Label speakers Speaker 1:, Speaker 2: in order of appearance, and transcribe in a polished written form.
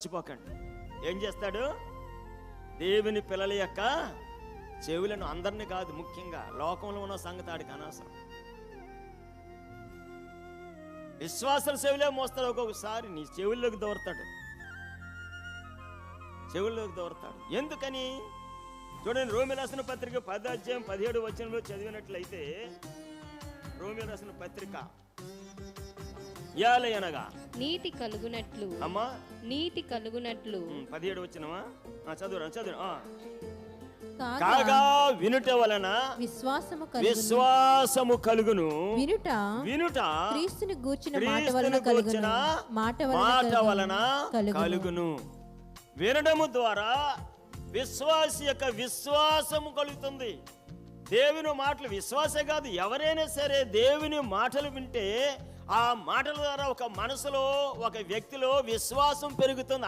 Speaker 1: మర్చిపోకండి. ఏం చేస్తాడు? దేవుని పిల్లల యొక్క చెవులను, అందరినీ కాదు, ముఖ్యంగా లోకంలో ఉన్న సంగతి ఆడికి అనవసరం. విశ్వాసాల చెవులే మోస్తాడు. ఒక్కొక్కసారి నీ చెవుల్లోకి దూరతాడు. ఎందుకని? చూడండి, రోమీయులకు రాసిన పత్రిక 10:17 చదివినట్లయితే, రోమీయులకు రాసిన పత్రిక యాలయనగా
Speaker 2: నీతి కలుగునట్లు,
Speaker 1: అమ్మా
Speaker 2: నీతి కలుగునట్లు
Speaker 1: 17 చదువు.
Speaker 3: కాగా
Speaker 1: వినుట వలన విశ్వాసము కలుగును. వినుట
Speaker 3: క్రీస్తుని గూర్చిన
Speaker 1: మాట వలన కలుగును. వినడము ద్వారా విశ్వాసి యొక్క విశ్వాసము కలుగుతుంది. దేవుని మాటలు, విశ్వాసే కాదు, ఎవరైనా సరే దేవుని మాటలు వింటే ఆ మాటల ద్వారా ఒక మనసులో, ఒక వ్యక్తిలో విశ్వాసం పెరుగుతుంది.